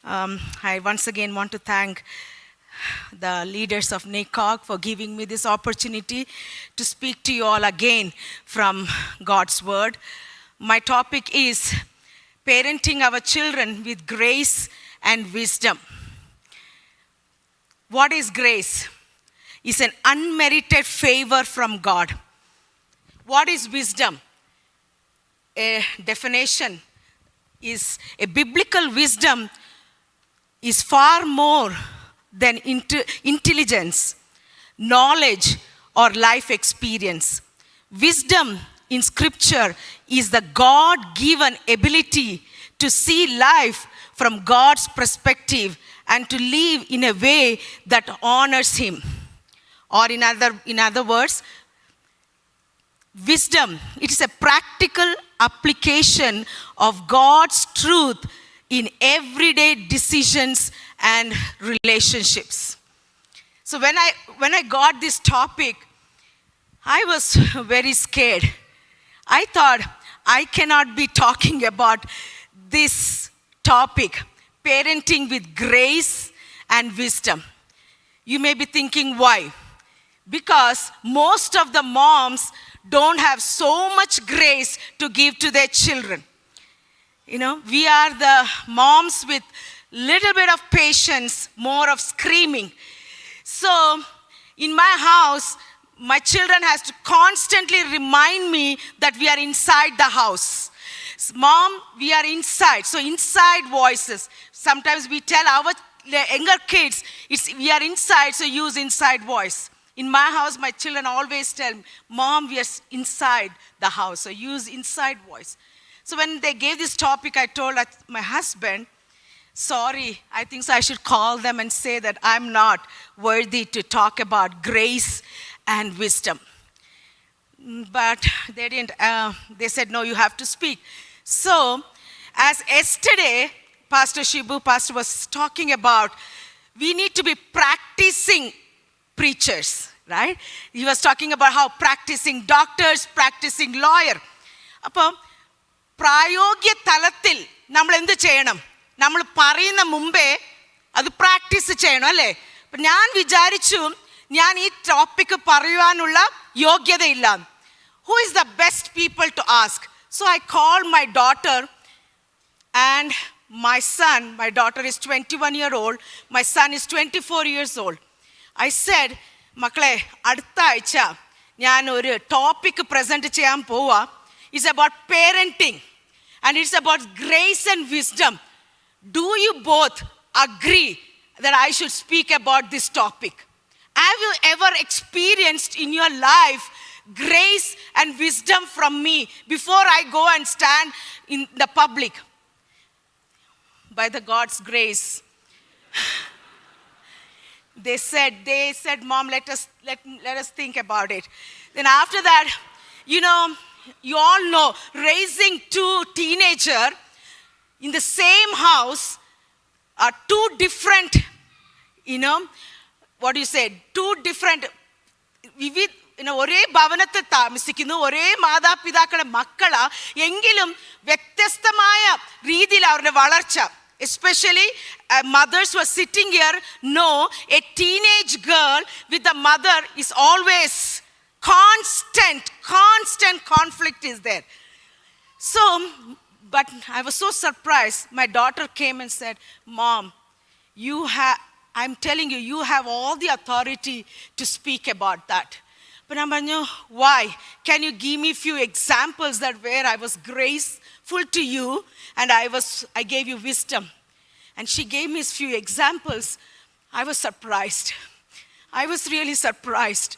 I once again want to thank the leaders of NACOG for giving me this opportunity to speak to you all again from God's Word. My topic is parenting our children with grace and wisdom. What is grace? It's an unmerited favor from God. What is wisdom? A definition is a biblical wisdom is far more than intelligence, knowledge, or life experience. Wisdom in Scripture is the God-given ability to see life from God's perspective and to live in a way that honors Him. Or in other words, wisdom, it is a practical application of God's truth in everyday decisions and relationships. So when I got this topic, I was very scared. I thought I cannot be talking about this topic, parenting with grace and wisdom. You may be thinking, why? Because most of the moms don't have so much grace to give to their children. You know, we are the moms with little bit of patience, more of screaming. So in my house, my children has to constantly remind me that we are inside the house. Mom, we are inside. So inside voices. Sometimes we tell our younger kids, we are inside, so use inside voice. In my house, my children always tell me, Mom, we are inside the house, so use inside voice. So when they gave this topic, I told my husband, sorry, I think so I should call them and say that I'm not worthy to talk about grace and wisdom. But they didn't. They said, no, you have to speak. So as yesterday, Pastor was talking about, we need to be practicing preachers, right? He was talking about how practicing doctors, practicing lawyer. അപ്പോൾ പ്രായോഗിക തലത്തിൽ നമ്മൾ എന്ത് ചെയ്യണം? നമ്മൾ പറയുന്ന മുമ്പേ അത് പ്രാക്ടീസ് ചെയ്യണം അല്ലേ? അപ്പം ഞാൻ വിചാരിച്ചു ഞാൻ ഈ topic പറയുവാനുള്ള യോഗ്യതയില്ല. Who is the best people to ask? So I called my daughter and my son. My daughter is 21-year-old. My son is 24 years old. I said, മക്കളെ അടുത്ത ആഴ്ച ഞാൻ ഒരു ടോപ്പിക്ക് പ്രസൻറ്റ് ചെയ്യാൻ പോവാ. It's about parenting and it's about grace and wisdom. Do you both agree that I should speak about this topic? Have you ever experienced in your life grace and wisdom from me before I go and stand in the public? By the God's grace. They said, Mom, let us think about it. Then after that, you know, you all know, raising two teenagers in the same house are two different, you know, what do you say, two different, ഒരേ ഭവനത്തിൽ താമസിക്കുന്നു, ഒരേ മാതാപിതാക്കളുടെ മക്കളാ, എങ്കിലും വ്യത്യസ്തമായ രീതിയിൽ അവരുടെ വളർച്ച. Especially mothers who are sitting here know a teenage girl with the mother is always constant conflict is there. So, but I was so surprised. My daughter came and said, Mom, I'm telling you, you have all the authority to speak about that. But I'm like, why? Can you give me a few examples that where I was graceful to you and I gave you wisdom? And she gave me a few examples. I was surprised. I was really surprised.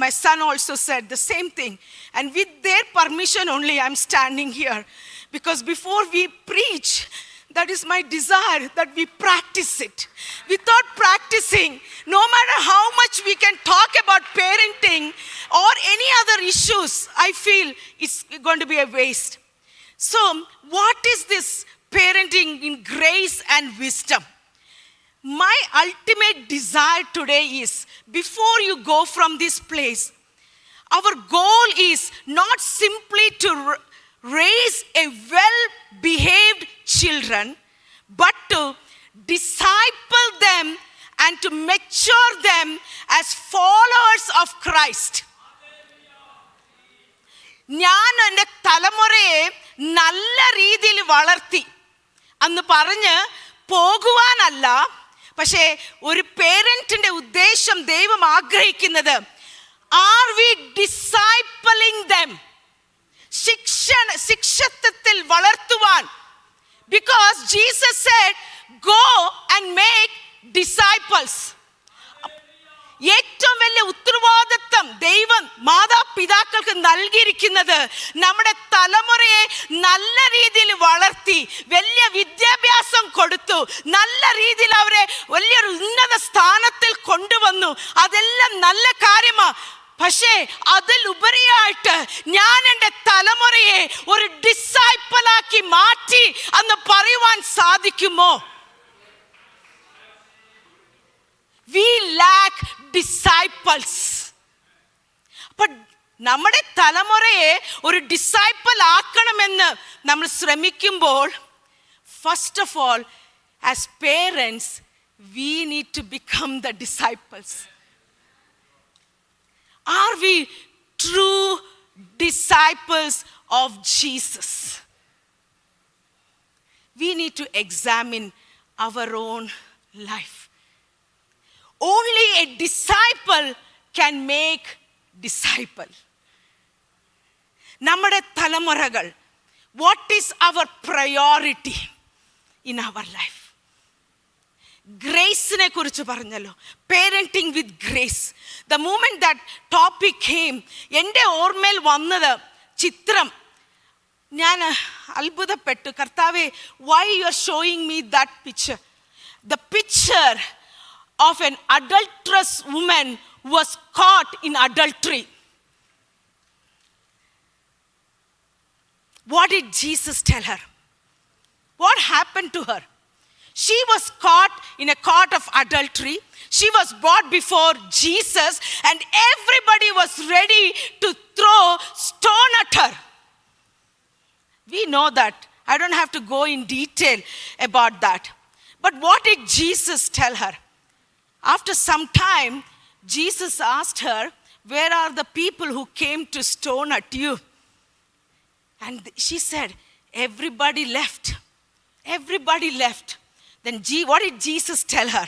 My son also said the same thing. And with their permission only, I'm standing here. Because before we preach, that is my desire, that we practice it. Without practicing, no matter how much we can talk about parenting or any other issues, I feel it's going to be a waste. So, what is this parenting in grace and wisdom? My ultimate desire today is, before you go from this place, our goal is not simply to raise a well-behaved children, but to disciple them and to mature them as followers of Christ. ഞാൻ എൻ്റെ തലമുറയെ നല്ല രീതിയിൽ വളർത്തി അന്ന് പറഞ്ഞ് പോകുവാനല്ല. പക്ഷേ ഒരു പേരൻറ്റിൻ്റെ ഉദ്ദേശം ദൈവം ആഗ്രഹിക്കുന്നത്, ആർ വി ഡിസൈപ്പിളിംഗ് ദം, ശിക്ഷത്വത്തിൽ വളർത്തുവാൻ. Because Jesus said, go and make disciples. ഏറ്റവും വലിയ ഉത്തരവാദിത്വം ദൈവം മാതാപിതാക്കൾക്ക് നൽകിയിരിക്കുന്നത് നമ്മുടെ തലമുറയെ നല്ല രീതിയിൽ വളർത്തി, വലിയ വിദ്യാഭ്യാസം കൊടുത്തു, നല്ല രീതിയിൽ അവരെ വലിയൊരു ഉന്നത സ്ഥാനത്തിൽ കൊണ്ടുവന്നു. അതെല്ലാം നല്ല കാര്യമാണ്. പക്ഷേ അതിലുപരിയായിട്ട് ഞാൻ എൻ്റെ തലമുറയെ ഒരു ഡിസൈപ്പിളാക്കി മാറ്റി എന്ന് പറയുവാൻ സാധിക്കുമോ? We lack disciples. അപ്പോൾ നമ്മുടെ തലമുറയെ ഒരു ഡിസൈപ്പിൾ ആക്കണമെന്ന് നമ്മൾ ശ്രമിക്കുമ്പോൾ, first of all as parents we need to become the disciples. Are we true disciples of Jesus? We need to examine our own life. Only a disciple can make disciple. നമ്മുടെ തലമുറകൾ, what is our priority in our life? ഗ്രേസിനെ കുറിച്ച് പറഞ്ഞല്ലോ, parenting with grace. The moment that topic came, എൻ്റെ ഓർമ്മയിൽ വന്നത് ചിത്രം. ഞാൻ അത്ഭുതപ്പെട്ടു, കർത്താവേ, why you are showing me that picture? The picture of an adulterous woman who was caught in adultery. What did Jesus tell her? What happened to her? She was caught in a court of adultery. She was brought before Jesus and everybody was ready to throw stone at her. We know that. I don't have to go in detail about that. But what did Jesus tell her? After some time, Jesus asked her, where are the people who came to stone at you? And she said, everybody left. Everybody left. Then what did Jesus tell her?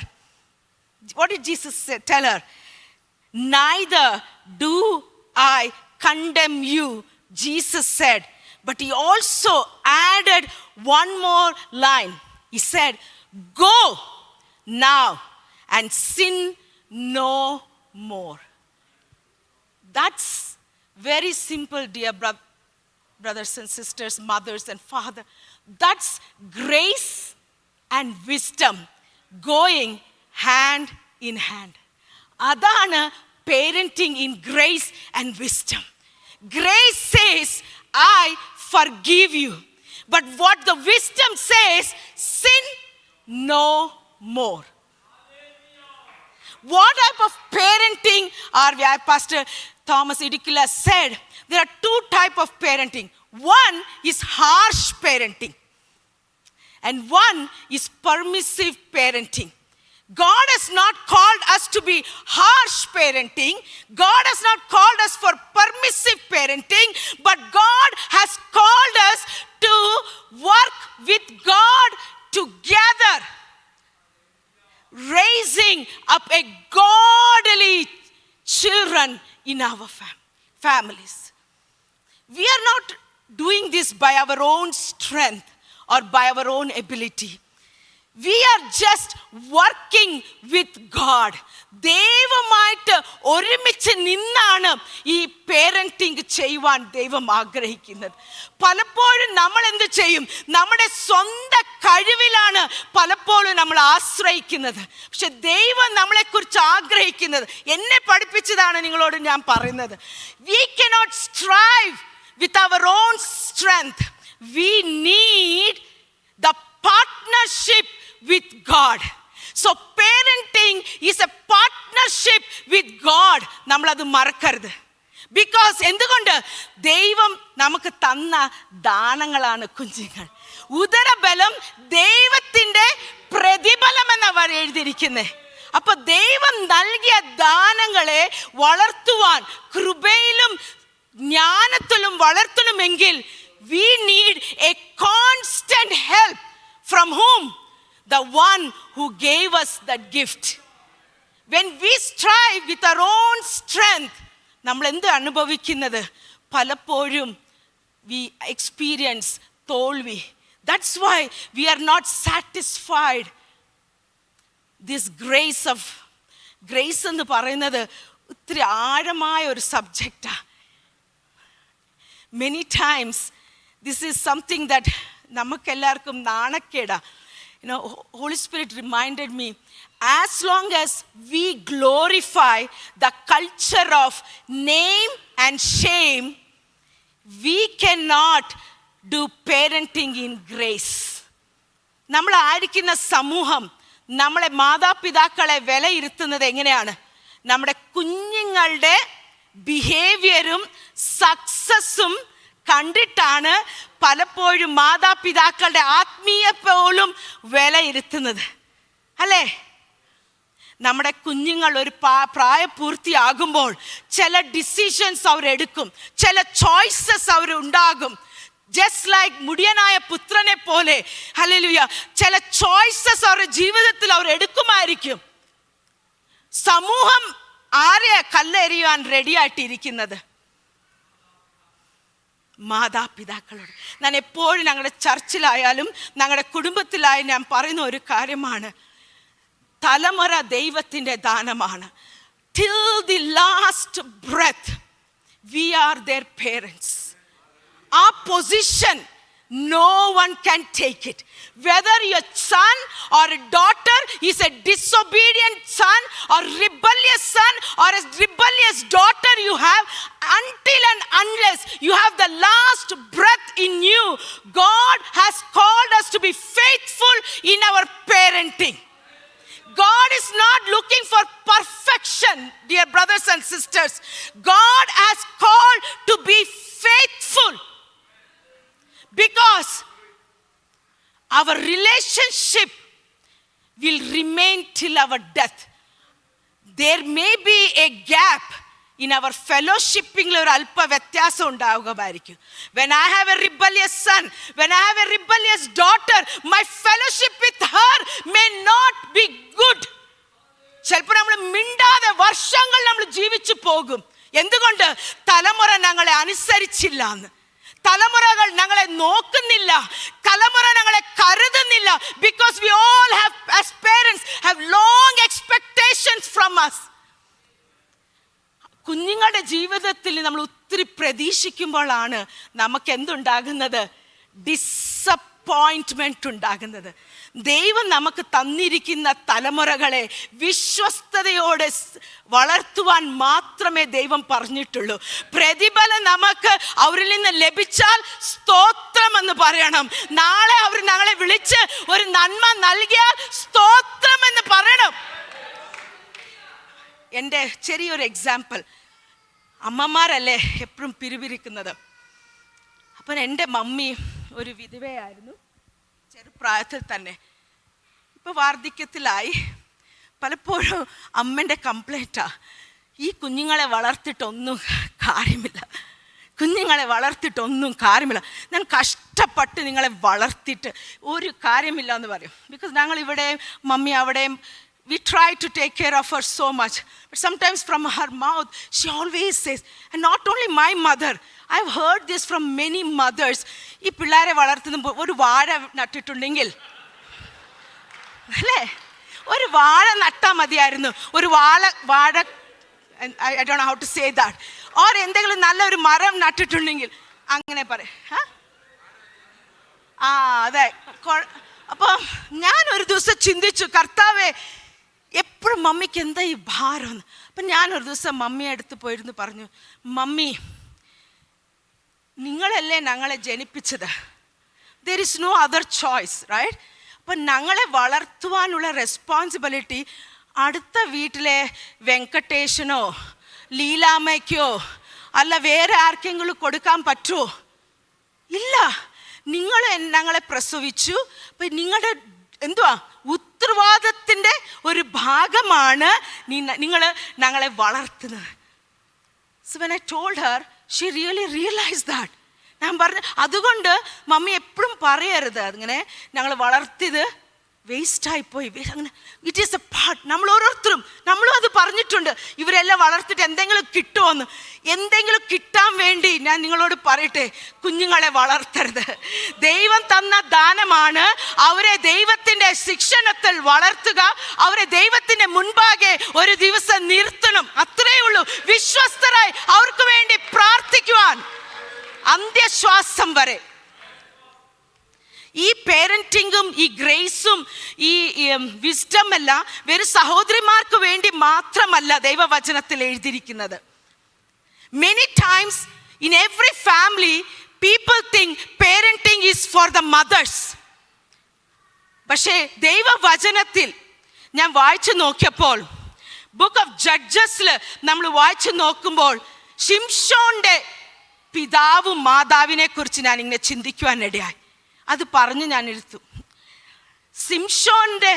What did Jesus tell her? Neither do I condemn you, Jesus said. But he also added one more line. He said, go now and sin no more. That's very simple, dear brothers and sisters, mothers and fathers. That's grace and wisdom going hand in hand. Adana parenting in grace and wisdom. Grace says, I forgive you. But what the wisdom says, sin no more. What type of parenting are we? Pastor Thomas Idikula said, there are two types of parenting. One is harsh parenting. And one is permissive parenting. God has not called us to be harsh parenting. God has not called us for permissive parenting. But God has called us to work with God together, raising up a godly children in our families. We are not doing this by our own strength or by our own ability. We are just working with God. ദൈവമായിട്ട് ഒരുമിച്ച് നിന്നാണ് ഈ parenting ചെയ്യുവാൻ ദൈവം ആഗ്രഹിക്കുന്നത്. പലപ്പോഴും നമ്മൾ എന്ത് ചെയ്യും? നമ്മുടെ സ്വന്തം കഴിവിലാണ് പലപ്പോഴും നമ്മൾ ആശ്രയിക്കുന്നത്. പക്ഷെ ദൈവം നമ്മളെക്കുറിച്ച് ആഗ്രഹിക്കുന്നത്, എന്നെ പഠിപ്പിച്ചതാണ് നിങ്ങളോട് ഞാൻ പറയുന്നത്. We cannot strive with our own strength. We need the partnership with God. So parenting is a partnership with God. നമ്മളത് മറക്കരുത്. ബിക്കോസ് എന്തുകൊണ്ട്? ദൈവം നമുക്ക് തന്ന ദാനങ്ങളാണ് കുഞ്ഞുങ്ങൾ. ഉദരബലം ദൈവത്തിൻ്റെ എഴുതിയിരിക്കുന്നത്. അപ്പൊ ദൈവം നൽകിയ ദാനങ്ങളെ വളർത്തുവാൻ, കൃപയിലും ജ്ഞാനത്തിലും വളർത്തണമെങ്കിൽ we need a constant help from whom? The one who gave us that gift. When we strive with our own strength, നമ്മൾ എന്ത് അനുഭവിക്കുന്നത്? പലപ്പോഴും we experience തോൽവി. That's why we are not satisfied. This grace എന്ന് പറയുന്നത് ഒത്തിരി ആഴമായ ഒരു സബ്ജക്റ്റാ. Many times this is something that നമുക്കെല്ലാവർക്കും നാണക്കേടാ. Holy Spirit reminded me, as long as we glorify the culture of name and shame, we cannot do parenting in grace. നമ്മൾ ആയിരിക്കുന്ന സമൂഹം നമ്മളെ മാതാപിതാക്കളെ വിലയിരുത്തുന്നത് എങ്ങനെയാണ്? നമ്മുടെ കുഞ്ഞുങ്ങളുടെ ബിഹേവിയറും സക്സസ്സും കണ്ടിട്ടാണ് പലപ്പോഴും മാതാപിതാക്കളുടെ ആത്മീയ പോലും വിലയിരുത്തുന്നത്, അല്ലേ? നമ്മുടെ കുഞ്ഞുങ്ങൾ ഒരു പ്രായപൂർത്തിയാകുമ്പോൾ ചില ഡിസിഷൻസ് അവരെടുക്കും, ചില ചോയ്സസ് അവരുണ്ടാകും. ജസ്റ്റ് ലൈക്ക് മുടിയനായ പുത്രനെ പോലെ, ഹല്ലേലൂയ, ചില ചോയ്സസ് അവരുടെ ജീവിതത്തിൽ അവർ എടുക്കുമായിരിക്കും. സമൂഹം ആരെയാ കല്ലെറിയാൻ റെഡി ആയിട്ടിരിക്കുന്നത്? മാതാപിതാക്കളോട്. ഞാൻ എപ്പോഴും ഞങ്ങളുടെ ചർച്ചിലായാലും ഞങ്ങളുടെ കുടുംബത്തിലായാലും ഞാൻ പറയുന്ന ഒരു കാര്യമാണ്, തലമുറ ദൈവത്തിൻ്റെ ദാനമാണ്. Till the last breath we are their parents. Our position, no one can take it. Whether your son or a daughter is a disobedient son or rebellious son or a rebellious daughter you have, until and unless you have the last breath in you, God has called us to be faithful in our parenting. God is not looking for perfection, dear brothers and sisters. God has called to be faithful, because our relationship will remain till our death. There may be a gap in our fellowshipping. ഒരു അല്പ വ്യത്യാസം ഉണ്ടാവുകയായിരിക്കും. When I have a rebellious son, when I have a rebellious daughter, my fellowship with her may not be good. ചിലപ്പോൾ നമ്മൾ മിണ്ടാതെ വർഷങ്ങൾ നമ്മൾ ജീവിച്ചു പോകും. എന്തുകൊണ്ട്? തലമുറ ഞങ്ങളെ അനുസരിച്ചില്ല എന്ന്. തലമുറകൾ ഞങ്ങളെ നോക്കുന്നില്ല, തലമുറ ഞങ്ങളെ കരുതുന്നില്ല. Because we all have, as parents, have long expectations from us. കുഞ്ഞുങ്ങളുടെ ജീവിതത്തിൽ നമ്മൾ ഒത്തിരി പ്രതീക്ഷിക്കുമ്പോഴാണ് നമുക്ക് എന്തുണ്ടാകുന്നത്? ഡിസപ്പോയിൻറ്റ്മെൻറ്റ് ഉണ്ടാകുന്നത്. ദൈവം നമുക്ക് തന്നിരിക്കുന്ന തലമുറകളെ വിശ്വസ്തയോടെ വളർത്തുവാൻ മാത്രമേ ദൈവം പറഞ്ഞിട്ടുള്ളൂ. പ്രതിഫലം നമുക്ക് അവരിൽ നിന്ന് ലഭിച്ചാൽ സ്തോത്രം എന്ന് പറയണം. നാളെ അവർ ഞങ്ങളെ വിളിച്ച് ഒരു നന്മ നൽകിയാൽ സ്തോത്രം എന്ന് പറയണം. എൻ്റെ ചെറിയൊരു എക്സാമ്പിൾ. അമ്മമാരല്ലേ എപ്പോഴും പിരിപിരിക്കുന്നത്. അപ്പം എൻ്റെ മമ്മി ഒരു വിധവയായിരുന്നു ചെറുപ്രായത്തിൽ തന്നെ. ഇപ്പോൾ വാർദ്ധക്യത്തിലായി. പലപ്പോഴും അമ്മൻ്റെ കംപ്ലൈൻറ്റാ, ഈ കുഞ്ഞുങ്ങളെ വളർത്തിയിട്ടൊന്നും കാര്യമില്ല, കുഞ്ഞുങ്ങളെ വളർത്തിയിട്ടൊന്നും കാര്യമില്ല, ഞാൻ കഷ്ടപ്പെട്ട് നിങ്ങളെ വളർത്തിയിട്ട് ഒരു കാര്യമില്ല എന്ന് പറയും. ബിക്കോസ് ഞങ്ങളിവിടെ മമ്മി അവിടെയും we try to take care of her so much, but sometimes from her mouth she always says, and not only my mother, I've heard this from many mothers, ഈ പിള്ളേരെ വളർത്തുന്ന ഒരു വാഴ നട്ടിട്ടുണ്ടെങ്കിൽ, അല്ലേ, ഒരു വാഴ നട്ടാൽ മതിയായിരുന്നു. ഒരു വാഴ I don't know how to say that, or എന്തെങ്കിലും നല്ലൊരു മരം നട്ടിട്ടുണ്ടെങ്കിൽ അങ്ങനെ പറയും. അതെ. അപ്പം ഞാൻ ഒരു ദിവസം ചിന്തിച്ചു, കർത്താവേ, എപ്പോഴും മമ്മിക്ക് എന്താ ഈ ഭാരമെന്ന്. അപ്പം ഞാനൊരു ദിവസം മമ്മിയെ അടുത്ത് പോയിരുന്നു പറഞ്ഞു, മമ്മി, നിങ്ങളല്ലേ ഞങ്ങളെ ജനിപ്പിച്ചത്, there is no other choice, right? അപ്പം ഞങ്ങളെ വളർത്തുവാനുള്ള റെസ്പോൺസിബിലിറ്റി അടുത്ത വീട്ടിലെ വെങ്കടേശനോ ലീലാമ്മയ്ക്കോ അല്ല വേറെ ആർക്കെങ്കിലും കൊടുക്കാൻ പറ്റുമോ? ഇല്ല. നിങ്ങൾ ഞങ്ങളെ പ്രസവിച്ചു. അപ്പം നിങ്ങളുടെ എന്തുവാ ഉത്തരവാദിത്തത്തിൻ്റെ ഒരു ഭാഗമാണ് നിങ്ങൾ ഞങ്ങളെ വളർത്തുന്നത്. So when I told her, she really realized that. ഞാൻ പറഞ്ഞു, അതുകൊണ്ട് മമ്മി എപ്പോഴും പറയരുത് അങ്ങനെ ഞങ്ങൾ വളർത്തിയത് വേസ്റ്റായിപ്പോയി, അങ്ങനെ ഇറ്റ് ഈസ് എ പാർട്ട്. നമ്മൾ ഓരോരുത്തരും നമ്മളും അത് പറഞ്ഞിട്ടുണ്ട്, ഇവരെല്ലാം വളർത്തിയിട്ട് എന്തെങ്കിലും കിട്ടുമോന്ന്. എന്തെങ്കിലും കിട്ടാൻ വേണ്ടി ഞാൻ നിങ്ങളോട് പറയട്ടെ, കുഞ്ഞുങ്ങളെ വളർത്തരുത്. ദൈവം തന്ന ദാനമാണ്. അവരെ ദൈവത്തിൻ്റെ ശിക്ഷണത്തിൽ വളർത്തുക, അവരെ ദൈവത്തിൻ്റെ മുൻപാകെ ഒരു ദിവസം നിർത്തണം. അത്രയേ ഉള്ളൂ. വിശ്വസ്തരായി അവർക്ക് വേണ്ടി പ്രാർത്ഥിക്കുവാൻ അന്ത്യശ്വാസം വരെ. ഈ പേരൻറ്റിങ്ങും ഈ ഗ്രേസും ഈ വിസ്ഡം എല്ലാം വെറും സഹോദരിമാർക്ക് വേണ്ടി മാത്രമല്ല ദൈവവചനത്തിൽ എഴുതിയിരിക്കുന്നത്. Many times in every family people think parenting is for the mothers. പക്ഷേ ദൈവവചനത്തിൽ ഞാൻ വായിച്ചു നോക്കിയപ്പോൾ, ബുക്ക് ഓഫ് ജഡ്ജസിൽ നമ്മൾ വായിച്ചു നോക്കുമ്പോൾ, ശിംശോന്റെ പിതാവും മാതാവിനെ കുറിച്ച് ഞാൻ ഇങ്ങനെ ചിന്തിക്കുവാനിടയായി. അത് പറഞ്ഞ് ഞാൻ എടുത്തു. സിംഷോന്റെ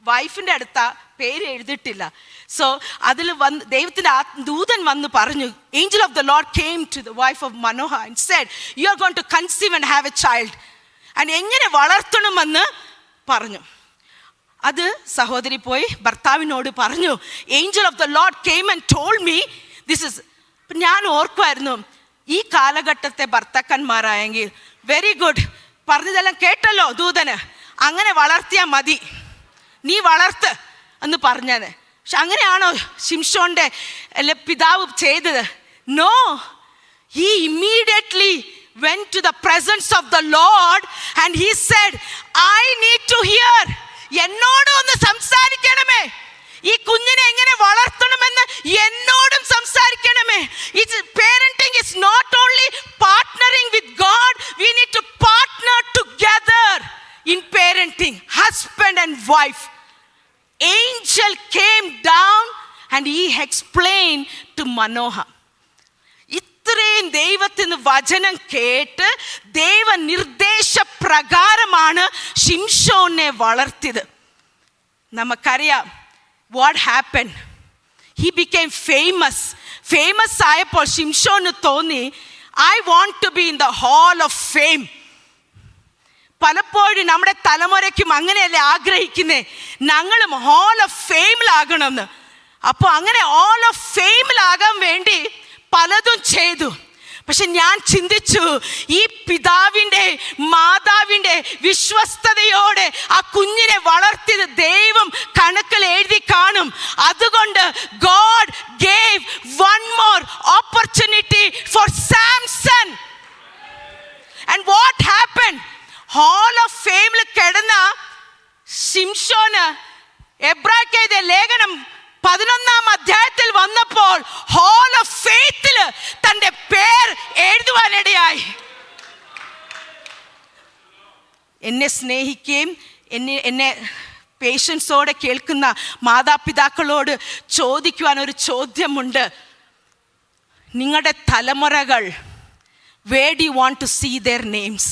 വൈഫിൻ്റെ അടുത്ത പേര് എഴുതിയിട്ടില്ല. സോ അതിൽ വന്ന് ദൈവത്തിൻ്റെ ദൂതൻ വന്ന് പറഞ്ഞു, angel of the lord came to the wife of Manoah and said, you are going to conceive and have a child. And എങ്ങനെ വളർത്തണമെന്ന് പറഞ്ഞു. അത് സഹോദരി പോയി ഭർത്താവിനോട് പറഞ്ഞു, angel of the lord came and told me this is. ഞാൻ ഓർക്കുമായിരുന്നു, ഈ കാലഘട്ടത്തെ ഭർത്താക്കന്മാരായെങ്കിൽ വെരി ഗുഡ്, പറഞ്ഞതെല്ലാം കേട്ടല്ലോ ദൂതന്, അങ്ങനെ വളർത്തിയാൽ മതി, നീ വളർത്ത് എന്ന് പറഞ്ഞത്. പക്ഷെ അങ്ങനെയാണോ ശിംശോന്റെ പിതാവ് ചെയ്തത്? No, he immediately went to the presence of the Lord and he said, I need to hear, എന്നോട് ഒന്ന് സംസാരിക്കണമേ, ഈ കുഞ്ഞിനെ എങ്ങനെ വളർത്തണമെന്ന് എന്നോടും സംസാരിക്കണമേ. Parenting is not only partnering with God, we need to partner together in parenting, husband and wife. Angel came down and he explained to Manoha. ഇത്രയും ദൈവത്തിന് വചനം കേട്ട് ദൈവ നിർദ്ദേശ പ്രകാരമാണ് ശിംശോനെ വളർത്തിയത്. നമുക്കറിയാം what happened. He became famous. Famous ആയപ്പോൾ ശിംശോന് തോന്നി, I want to be in the hall of fame. പലപ്പോഴും നമ്മുടെ തലമുറയ്ക്കും അങ്ങനെയല്ലേ ആഗ്രഹിക്കുന്നേ, ഞങ്ങളും ഹാൾ ഓഫ് ഫെയിമിലാകണമെന്ന്. അപ്പോൾ അങ്ങനെ ഹാൾ ഓഫ് ഫെയിമിലാകാൻ വേണ്ടി പലതും ചെയ്തു. പക്ഷെ ഞാൻ ചിന്തിച്ചു, ഈ പിതാവിൻ്റെ മാതാവിൻ്റെ വിശ്വസ്തയോടെ ആ കുഞ്ഞിനെ വളർത്തിയത് ദൈവം കണക്കിൽ എഴുതി കാണും. അതുകൊണ്ട് God gave one more opportunity for Samson. And what happened? Hall of Fame കിടന്ന ശിംശോന് എബ്രായർക്കെഴുതിയ ലേഖനം 11-ാം അധ്യായത്തിൽ വന്നപ്പോൾ ഹാൾ ഓഫ് ഫെയ്ത്തിൽ തൻ്റെ പേർ എഴുതുവാനിടയായി. എന്നെ സ്നേഹിക്കുകയും എന്നെ പേഷ്യൻസോടെ കേൾക്കുന്ന മാതാപിതാക്കളോട് ചോദിക്കുവാൻ ഒരു ചോദ്യമുണ്ട്. നിങ്ങളുടെ തലമുറകൾ, where do you want to see their names?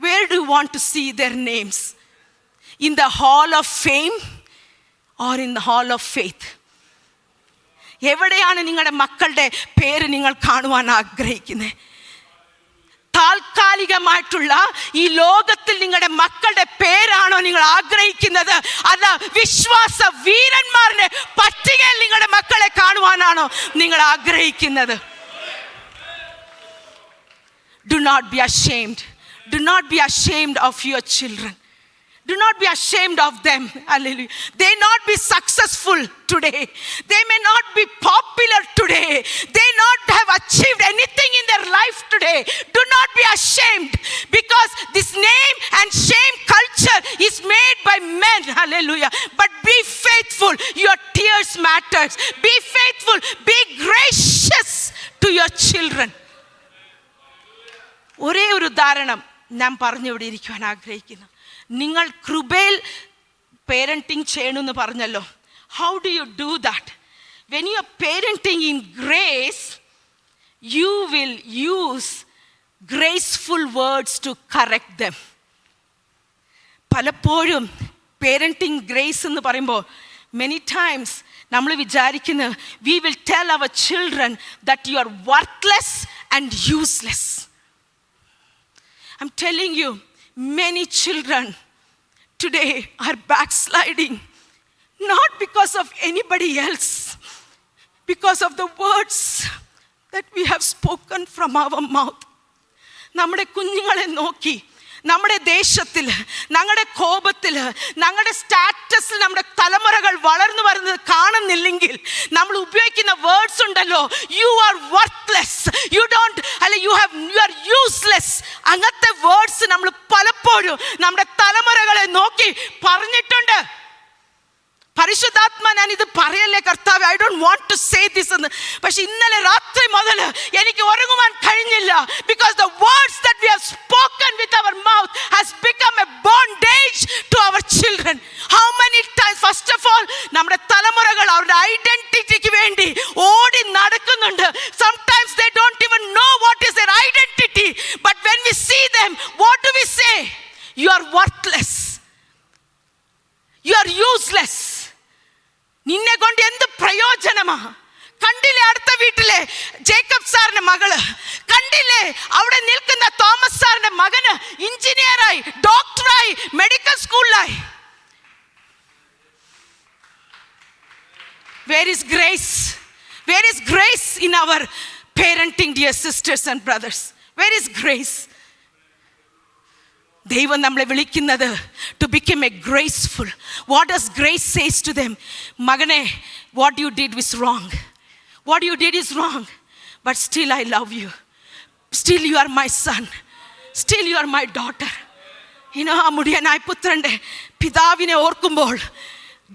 Where do you want to see their names? In the hall of fame or in the hall of faith? എവിടെയാണ് നിങ്ങളുടെ മക്കളുടെ പേര് നിങ്ങൾ കാണുവാൻ ആഗ്രഹിക്കുന്നത്? താൽക്കാലികമായിട്ടുള്ള ഈ ലോകത്തിൽ നിങ്ങളുടെ മക്കളുടെ പേരാണോ നിങ്ങൾ ആഗ്രഹിക്കുന്നത്? അല്ല വിശ്വാസ വീരന്മാരുടെ പട്ടികയിൽ നിങ്ങളുടെ മക്കളെ കാണുവാനാണോ നിങ്ങൾ ആഗ്രഹിക്കുന്നത്? Do not be ashamed. Do not be ashamed of your children. Do not be ashamed of them. Hallelujah. They may not be successful today. They may not be popular today. They not have achieved anything in their life today. Do not be ashamed, because this name and shame culture is made by men. Hallelujah. But be faithful. Your tears matters. Be faithful. Be gracious to your children. ഒരേ ഒരു ഉദാഹരണം ഞാൻ പറഞ്ഞിവിടെ ഇരിക്കുവാൻ ആഗ്രഹിക്കുന്നു. നിങ്ങൾ കൃപയിൽ parenting ചെയ്യണമെന്ന് പറഞ്ഞല്ലോ. How do you do that? When you are parenting in grace, you will use graceful words to correct them. പലപ്പോഴും പേരൻറ്റിങ് ഗ്രേസ് എന്ന് പറയുമ്പോൾ മെനി ടൈംസ് നമ്മൾ വിചാരിക്കുന്ന we will tell our children that you are worthless and useless. I am telling you, many children today are backsliding, not because of anybody else, because of the words that we have spoken from our mouth. നമ്മുടെ കുഞ്ഞുങ്ങളെ നോക്കി, നമ്മുടെ ദേശത്തിൽ, ഞങ്ങളുടെ കോപത്തിൽ, ഞങ്ങളുടെ സ്റ്റാറ്റസിൽ നമ്മുടെ തലമുറകൾ വളർന്നു വരുന്നത് കാണുന്നില്ലെങ്കിൽ നമ്മൾ ഉപയോഗിക്കുന്ന വേർഡ്സ് ഉണ്ടല്ലോ, U are worthless, you don't, അല്ലെ യു ആർ യൂസ്ലെസ്, അങ്ങനത്തെ വേർഡ്സ് നമ്മൾ പലപ്പോഴും നമ്മുടെ തലമുറകളെ നോക്കി പറഞ്ഞിട്ടുണ്ട്. പരിശുദ്ധാത്മാ ഞാൻ ഇത് പറയല്ലേ കർത്താവേ, I don't want to say this എന്ന്. പക്ഷെ ഇന്നലെ രാത്രി മുതൽ എനിക്ക് ഉറങ്ങുവാൻ കഴിഞ്ഞില്ല. Because the words that we have spoken with our mouth has become a bondage to our children. How many times, first of all നമ്മുടെ തലമുറകൾ അവരുടെ ഐഡന്റിറ്റിക്ക് വേണ്ടി ഓടി നടക്കുന്നുണ്ട്. Sometimes they don't even know what is their identity, but when we see them, what do we say? You are worthless, you are useless, നിന്നെ കൊണ്ട് എന്ത് പ്രയോജനമാ? കണ്ടില്ലേ അടുത്ത വീട്ടിലെ ജേക്കബ് സാറിന്റെ മകള്, കണ്ടില്ലേ അവിടെ നിൽക്കുന്ന തോമസ് സാറിന്റെ മകന് എഞ്ചിനീയറായി, ഡോക്ടറായി, medical സ്കൂളിലായി. Where is grace? Where is grace in our parenting, dear sisters and brothers? Where is grace? ദൈവം നമ്മളെ വിളിക്കുന്നത് to become a graceful. What does grace says to them? മകനെ, what you did is wrong, what you did is wrong, but still I love you, still you are my son, still you are my daughter. ഇനോ ആ മുടിയനായ പുത്രൻ്റെ പിതാവിനെ ഓർക്കുമ്പോൾ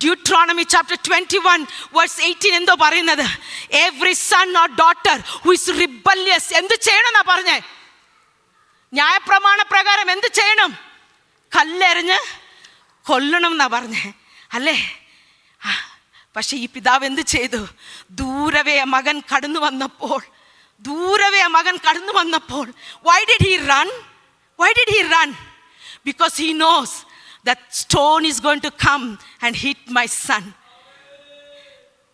Deuteronomy chapter 21 verse 18 എന്തോ പറയുന്നത്? Every son or daughter who is rebellious എന്ത് ചെയ്യണം എന്നാ പറഞ്ഞേ? ന്യായപ്രമാണ പ്രകാരം എന്ത് ചെയ്യണം? കല്ലെറിഞ്ഞ് കൊല്ലണം എന്നാ പറഞ്ഞേ അല്ലേ? പക്ഷെ ഈ പിതാവ് എന്ത് ചെയ്തു? ദൂരവേ മകൻ കടന്നു വന്നപ്പോൾ, why did he run? Why did he run? Because he knows that stone is going to come and hit my son.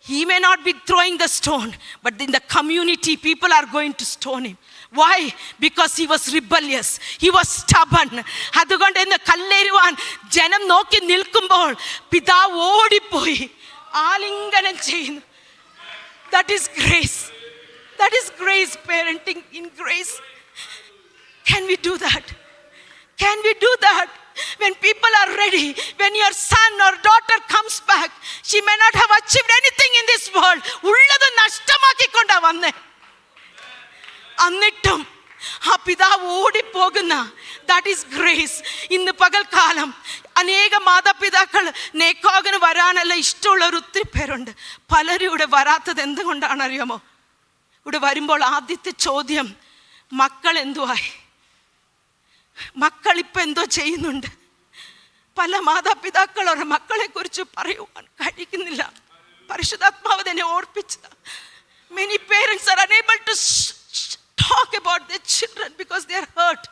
He may not be throwing the stone, but in the community people are going to stone him. Why? Because he was rebellious, he was stubborn. അതുകൊണ്ട് ഇന്ന് കല്ലെറിയുവാൻ ജനം നോക്കി നിൽക്കുമ്പോൾ പിതാവ് ഓടിപ്പോയി ആലിംഗനം ചെയ്യുന്നു. That is grace. That is grace, parenting in grace. Can we do that? Can we do that? When people are ready, when your son or daughter comes back, she may not have achieved anything in this world. ഉള്ളത് നഷ്ടമാക്കിക്കൊണ്ടാ വന്നേ. എന്നിട്ടും ആ പിതാവ് ഓടിപ്പോകുന്ന, that is grace. ഇന്ന് പകൽക്കാലം അനേക മാതാപിതാക്കൾ നേക്കാകിന് വരാനല്ല ഇഷ്ടമുള്ളവർ ഒത്തിരി പേരുണ്ട്. പലരും ഇവിടെ വരാത്തത് എന്തുകൊണ്ടാണെന്നറിയാമോ? ഇവിടെ വരുമ്പോൾ ആദ്യത്തെ ചോദ്യം, മക്കൾ എന്തുവായി, മക്കൾ ഇപ്പം എന്തോ ചെയ്യുന്നുണ്ട്. പല മാതാപിതാക്കൾ അവരുടെ മക്കളെ കുറിച്ച് പറയുവാൻ കഴിയുന്നില്ല. പരിശുദ്ധാത്മാവ് തന്നെ ഓർപ്പിച്ചത്. Many parents are unable to talk about their children because they are hurt.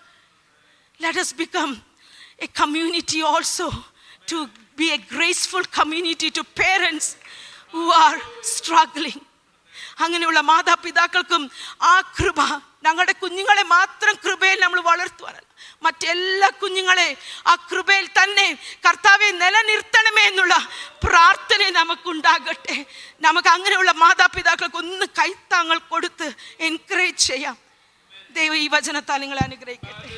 Let us become a community also, to be a graceful community to parents who are struggling. അങ്ങനെയുള്ള മാതാപിതാക്കൾക്കും ആ കൃപ, ഞങ്ങളുടെ കുഞ്ഞുങ്ങളെ മാത്രം കൃപയിൽ നമ്മൾ വളർത്തുവാനല്ല, മറ്റെല്ലാ കുഞ്ഞുങ്ങളെ ആ കൃപയിൽ തന്നെ കർത്താവെ നിലനിർത്തണമേ എന്നുള്ള പ്രാർത്ഥന നമുക്കുണ്ടാകട്ടെ. നമുക്ക് അങ്ങനെയുള്ള മാതാപിതാക്കൾക്ക് ഒന്ന് കൈത്താങ്ങൾ കൊടുത്ത് എൻകറേജ് ചെയ്യാം. ദൈവം ഈ വചനത്താൽ നിങ്ങളെ അനുഗ്രഹിക്കട്ടെ.